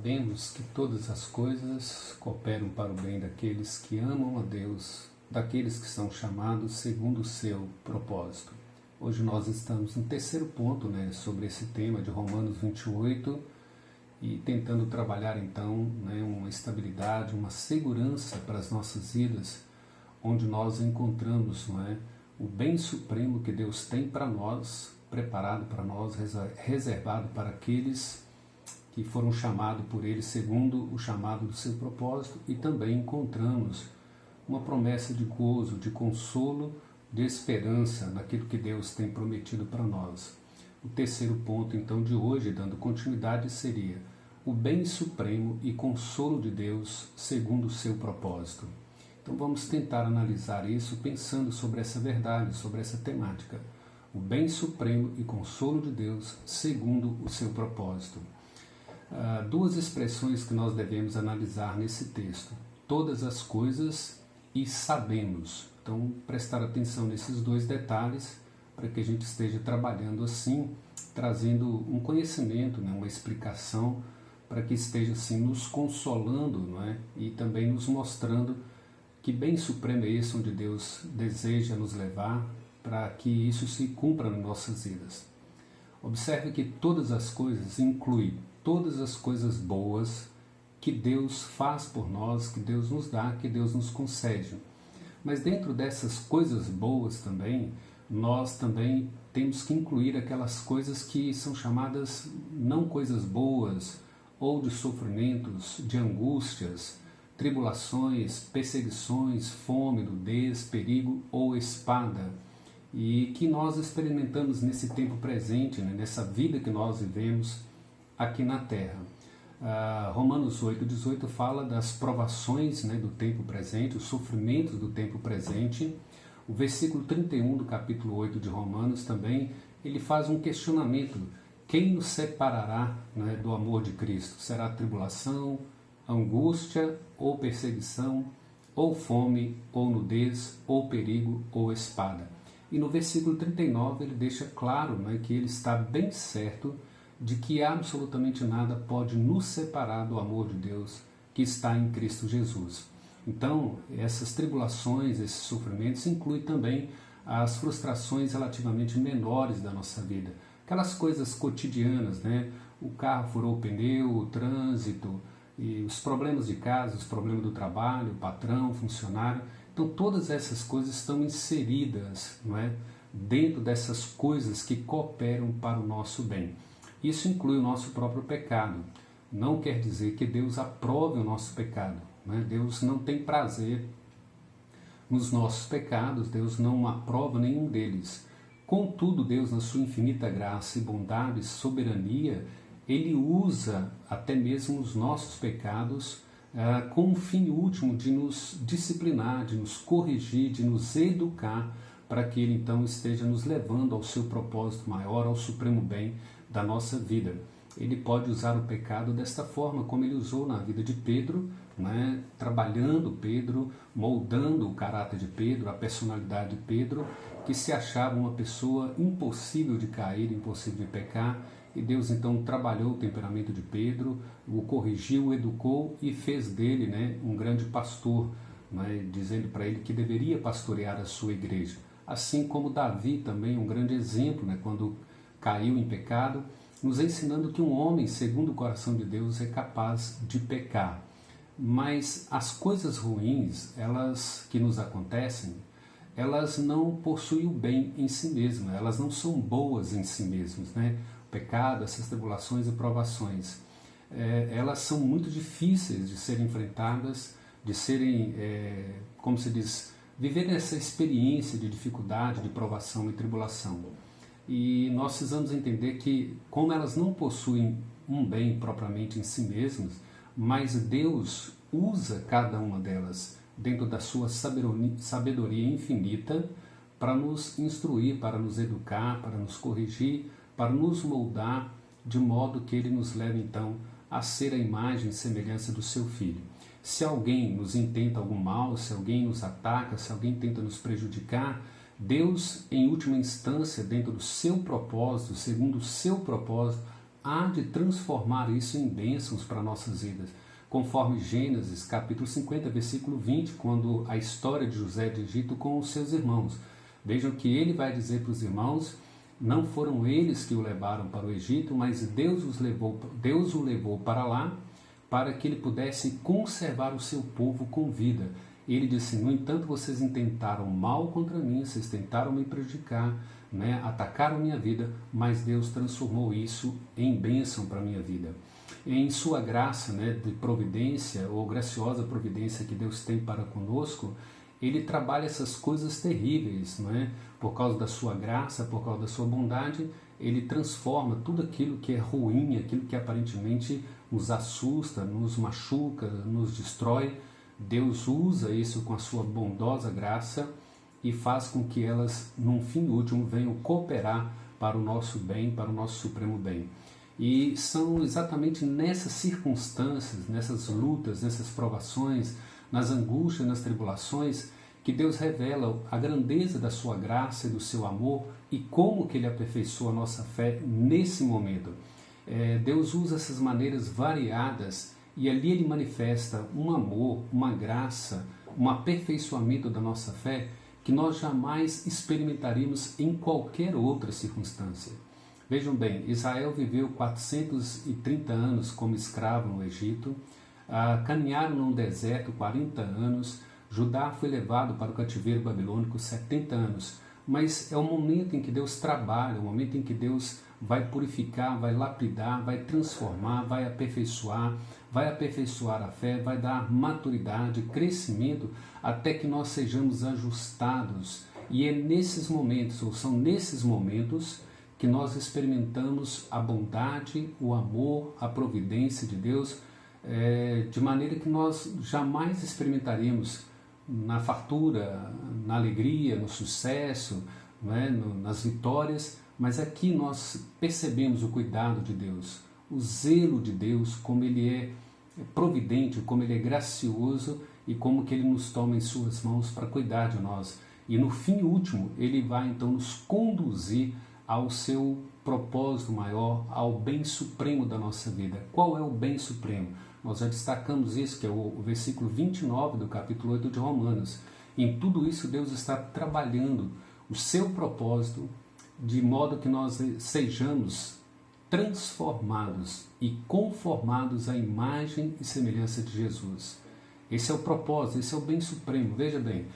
Sabemos que todas as coisas cooperam para o bem daqueles que amam a Deus, daqueles que são chamados segundo o seu propósito. Hoje nós estamos no terceiro ponto, sobre esse tema de Romanos 28 e tentando trabalhar então uma estabilidade, uma segurança para as nossas vidas, onde nós encontramos o bem supremo que Deus tem para nós, preparado para nós, reservado para aqueles que foram chamados por Ele segundo o chamado do seu propósito, e também encontramos uma promessa de gozo, de consolo, de esperança naquilo que Deus tem prometido para nós. O terceiro ponto então de hoje, dando continuidade, seria o bem supremo e consolo de Deus segundo o seu propósito. Então vamos tentar analisar isso pensando sobre essa verdade, sobre essa temática. O bem supremo e consolo de Deus segundo o seu propósito. Duas expressões que nós devemos analisar nesse texto: todas as coisas e sabemos. Então, prestar atenção nesses dois detalhes para que a gente esteja trabalhando assim, trazendo um conhecimento, uma explicação, para que esteja assim nos consolando, e também nos mostrando que bem supremo é esse onde Deus deseja nos levar para que isso se cumpra nas nossas vidas. Observe que todas as coisas inclui todas as coisas boas que Deus faz por nós, que Deus nos dá, que Deus nos concede. Mas dentro dessas coisas boas também, nós também temos que incluir aquelas coisas que são chamadas não coisas boas, ou de sofrimentos, de angústias, tribulações, perseguições, fome, nudez, perigo ou espada, e que nós experimentamos nesse tempo presente, nessa vida que nós vivemos aqui na Terra. Romanos 8,18 fala das provações do tempo presente, os sofrimentos do tempo presente. O versículo 31 do capítulo 8 de Romanos também, ele faz um questionamento: quem nos separará do amor de Cristo? Será tribulação, angústia ou perseguição, ou fome, ou nudez, ou perigo, ou espada? E no versículo 39 ele deixa claro que ele está bem certo de que absolutamente nada pode nos separar do amor de Deus que está em Cristo Jesus. Então, essas tribulações, esses sofrimentos, incluem também as frustrações relativamente menores da nossa vida. Aquelas coisas cotidianas, o carro furou o pneu, o trânsito, e os problemas de casa, os problemas do trabalho, o patrão, o funcionário. Então, todas essas coisas estão inseridas dentro dessas coisas que cooperam para o nosso bem. Isso inclui o nosso próprio pecado. Não quer dizer que Deus aprove o nosso pecado. Deus não tem prazer nos nossos pecados, Deus não aprova nenhum deles. Contudo, Deus, na sua infinita graça e bondade e soberania, Ele usa até mesmo os nossos pecados com o fim último de nos disciplinar, de nos corrigir, de nos educar, para que Ele então esteja nos levando ao seu propósito maior, ao supremo bem da nossa vida. Ele pode usar o pecado desta forma, como Ele usou na vida de Pedro, trabalhando Pedro, moldando o caráter de Pedro, a personalidade de Pedro, que se achava uma pessoa impossível de cair, impossível de pecar, e Deus então trabalhou o temperamento de Pedro, o corrigiu, o educou e fez dele um grande pastor, dizendo para ele que deveria pastorear a sua igreja. Assim como Davi também, um grande exemplo, quando caiu em pecado, nos ensinando que um homem, segundo o coração de Deus, é capaz de pecar. Mas as coisas ruins, elas que nos acontecem, elas não possuem o bem em si mesmas, elas não são boas em si mesmas. O pecado, essas tribulações e provações, elas são muito difíceis de serem enfrentadas, de serem, como se diz, viver essa experiência de dificuldade, de provação e tribulação. E nós precisamos entender que, como elas não possuem um bem propriamente em si mesmas, mas Deus usa cada uma delas dentro da sua sabedoria infinita para nos instruir, para nos educar, para nos corrigir, para nos moldar, de modo que Ele nos leve então a ser a imagem e semelhança do seu Filho. Se alguém nos intenta algum mal, se alguém nos ataca, se alguém tenta nos prejudicar, Deus, em última instância, dentro do seu propósito, segundo o seu propósito, há de transformar isso em bênçãos para nossas vidas. Conforme Gênesis, capítulo 50, versículo 20, quando a história de José de Egito com os seus irmãos. Vejam que ele vai dizer para os irmãos, não foram eles que o levaram para o Egito, mas Deus o levou para lá, para que ele pudesse conservar o seu povo com vida. Ele disse, no entanto, vocês intentaram mal contra mim, vocês tentaram me prejudicar, né? Atacaram minha vida, mas Deus transformou isso em bênção para a minha vida. Em sua graça, né, de providência, ou graciosa providência que Deus tem para conosco, ele trabalha essas coisas terríveis, não é? Por causa da sua graça, por causa da sua bondade, ele transforma tudo aquilo que é ruim, aquilo que aparentemente nos assusta, nos machuca, nos destrói. Deus usa isso com a sua bondosa graça e faz com que elas, num fim último, venham cooperar para o nosso bem, para o nosso supremo bem. E são exatamente nessas circunstâncias, nessas lutas, nessas provações, nas angústias, nas tribulações, que Deus revela a grandeza da sua graça e do seu amor e como que Ele aperfeiçoa a nossa fé nesse momento. Deus usa essas maneiras variadas e ali Ele manifesta um amor, uma graça, um aperfeiçoamento da nossa fé que nós jamais experimentaríamos em qualquer outra circunstância. Vejam bem, Israel viveu 430 anos como escravo no Egito, caminharam num deserto 40 anos, Judá foi levado para o cativeiro babilônico 70 anos, mas é o momento em que Deus trabalha, o momento em que Deus vai purificar, vai lapidar, vai transformar, vai aperfeiçoar a fé, vai dar maturidade, crescimento, até que nós sejamos ajustados. E é nesses momentos, ou são nesses momentos, que nós experimentamos a bondade, o amor, a providência de Deus, de maneira que nós jamais experimentaríamos na fartura, na alegria, no sucesso, não é? Nas vitórias, mas aqui nós percebemos o cuidado de Deus, o zelo de Deus, como Ele é providente, como Ele é gracioso e como que Ele nos toma em suas mãos para cuidar de nós. E no fim último, Ele vai então nos conduzir ao seu propósito maior, ao bem supremo da nossa vida. Qual é o bem supremo? Nós já destacamos isso, que é o versículo 29 do capítulo 8 de Romanos. Em tudo isso, Deus está trabalhando o seu propósito, de modo que nós sejamos transformados e conformados à imagem e semelhança de Jesus. Esse é o propósito, esse é o bem supremo. Veja bem,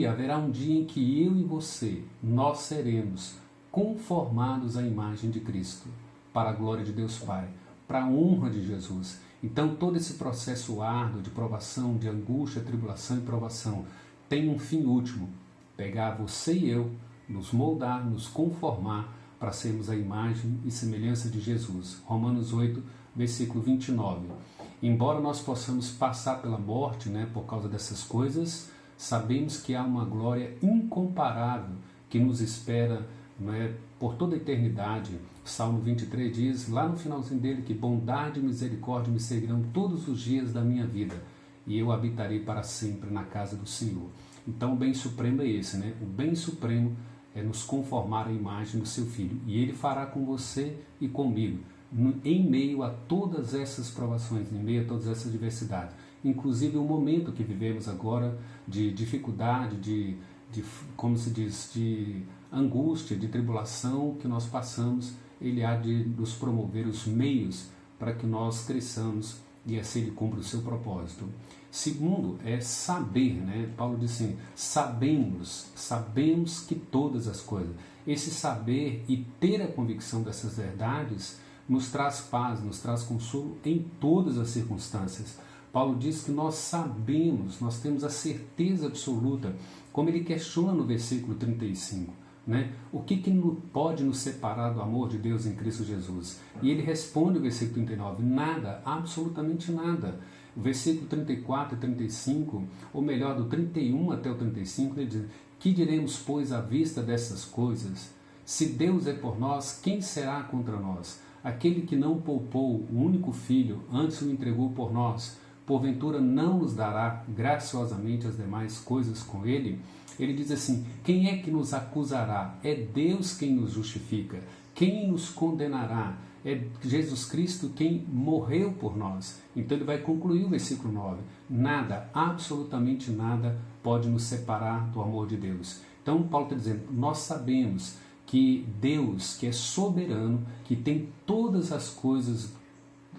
haverá um dia em que eu e você, nós seremos conformados à imagem de Cristo, para a glória de Deus Pai, para a honra de Jesus. Então todo esse processo árduo de provação, de angústia, tribulação e provação, tem um fim último: pegar você e eu, nos moldar, nos conformar para sermos a imagem e semelhança de Jesus. Romanos 8, versículo 29. Embora nós possamos passar pela morte, por causa dessas coisas, sabemos que há uma glória incomparável que nos espera, por toda a eternidade. Salmo 23 diz, lá no finalzinho dele, que bondade e misericórdia me seguirão todos os dias da minha vida, e eu habitarei para sempre na casa do Senhor. Então o bem supremo é esse, O bem supremo é nos conformar à imagem do seu Filho, e Ele fará com você e comigo, em meio a todas essas provações, em meio a todas essas diversidades. Inclusive o momento que vivemos agora de dificuldade, de como se diz, de angústia, de tribulação que nós passamos, Ele há de nos promover os meios para que nós cresçamos e assim Ele cumpra o seu propósito. Segundo, é saber, Paulo diz assim, sabemos que todas as coisas. Esse saber e ter a convicção dessas verdades nos traz paz, nos traz consolo em todas as circunstâncias. Paulo diz que nós sabemos, nós temos a certeza absoluta, como ele questiona no versículo 35, o que pode nos separar do amor de Deus em Cristo Jesus? E ele responde no versículo 39, nada, absolutamente nada. O versículo 34 e 35, ou melhor, do 31 até o 35, ele diz, que diremos, pois, à vista dessas coisas? Se Deus é por nós, quem será contra nós? Aquele que não poupou o único filho, antes o entregou por nós, porventura não nos dará graciosamente as demais coisas com ele? Ele diz assim, quem é que nos acusará? É Deus quem nos justifica. Quem nos condenará? é Jesus Cristo quem morreu por nós. Então ele vai concluir o versículo 9. Nada, absolutamente nada, pode nos separar do amor de Deus. Então Paulo está dizendo, nós sabemos que Deus, que é soberano, que tem todas as coisas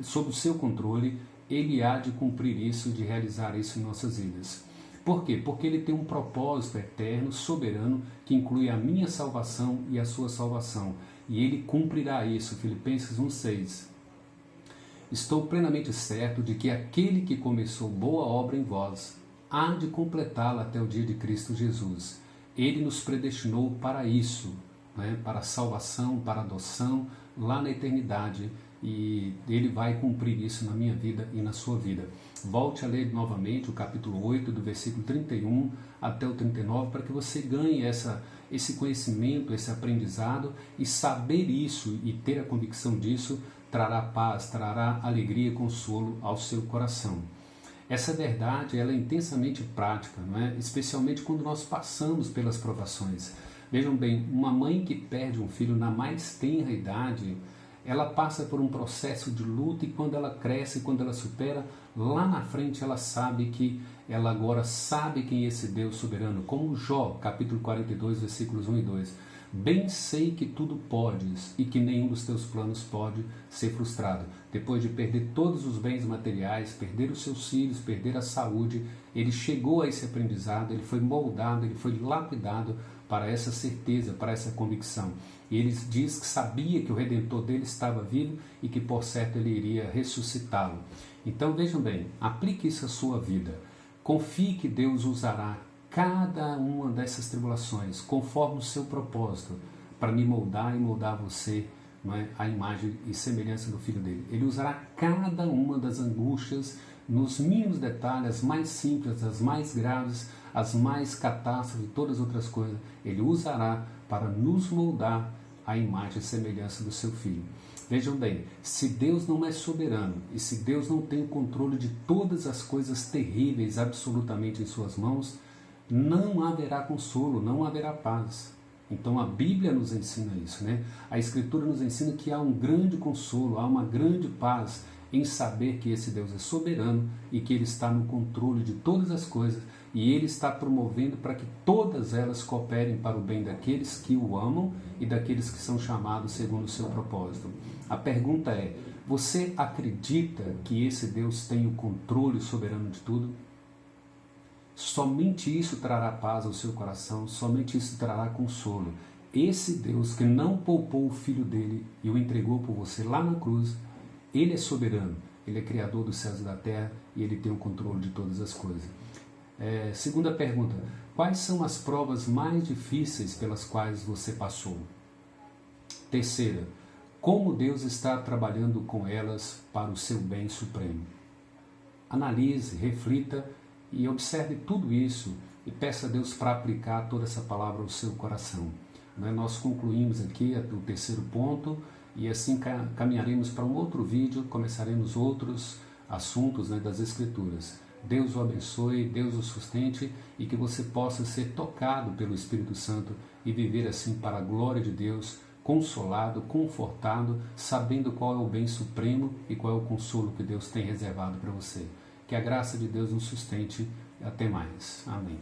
sob o seu controle, ele há de cumprir isso, de realizar isso em nossas vidas. Por quê? Porque ele tem um propósito eterno, soberano, que inclui a minha salvação e a sua salvação. E ele cumprirá isso. Filipenses 1,6. Estou plenamente certo de que aquele que começou boa obra em vós há de completá-la até o dia de Cristo Jesus. Ele nos predestinou para isso, né? Para a salvação, para a adoção, lá na eternidade. E ele vai cumprir isso na minha vida e na sua vida. Volte a ler novamente o capítulo 8, do versículo 31 até o 39, para que você ganhe esse conhecimento, esse aprendizado, e saber isso e ter a convicção disso trará paz, trará alegria e consolo ao seu coração. Essa verdade ela é intensamente prática, não é? Especialmente quando nós passamos pelas provações. Vejam bem, uma mãe que perde um filho na mais tenra idade, ela passa por um processo de luta, e quando ela cresce, quando ela supera, lá na frente ela sabe que ela agora sabe quem é esse Deus soberano, como Jó, capítulo 42, versículos 1 e 2. Bem sei que tudo podes e que nenhum dos teus planos pode ser frustrado. Depois de perder todos os bens materiais, perder os seus filhos, perder a saúde, ele chegou a esse aprendizado, ele foi moldado, ele foi lapidado para essa certeza, para essa convicção. E ele diz que sabia que o Redentor dele estava vivo e que por certo ele iria ressuscitá-lo. Então vejam bem, aplique isso à sua vida. Confie que Deus usará cada uma dessas tribulações conforme o seu propósito para me moldar e moldar você, não é, à imagem e semelhança do Filho dele. Ele usará cada uma das angústias nos mínimos detalhes, as mais simples, as mais graves, as mais catástrofes e todas as outras coisas. Ele usará para nos moldar à imagem e semelhança do seu Filho. Vejam bem, se Deus não é soberano e se Deus não tem o controle de todas as coisas terríveis absolutamente em suas mãos, não haverá consolo, não haverá paz. Então a Bíblia nos ensina isso, né? A Escritura nos ensina que há um grande consolo, há uma grande paz em saber que esse Deus é soberano e que Ele está no controle de todas as coisas e Ele está promovendo para que todas elas cooperem para o bem daqueles que o amam e daqueles que são chamados segundo o seu propósito. A pergunta é, você acredita que esse Deus tem o controle soberano de tudo? Somente isso trará paz ao seu coração, somente isso trará consolo. Esse Deus que não poupou o Filho dele e o entregou por você lá na cruz, Ele é soberano, Ele é criador dos céus e da terra e Ele tem o controle de todas as coisas. Segunda pergunta, quais são as provas mais difíceis pelas quais você passou? Terceira, como Deus está trabalhando com elas para o seu bem supremo? Analise, reflita e observe tudo isso e peça a Deus para aplicar toda essa palavra ao seu coração. Nós concluímos aqui o terceiro ponto e assim caminharemos para um outro vídeo, começaremos outros assuntos das Escrituras. Deus o abençoe, Deus o sustente e que você possa ser tocado pelo Espírito Santo e viver assim para a glória de Deus, consolado, confortado, sabendo qual é o bem supremo e qual é o consolo que Deus tem reservado para você. Que a graça de Deus nos sustente. Até mais. Amém.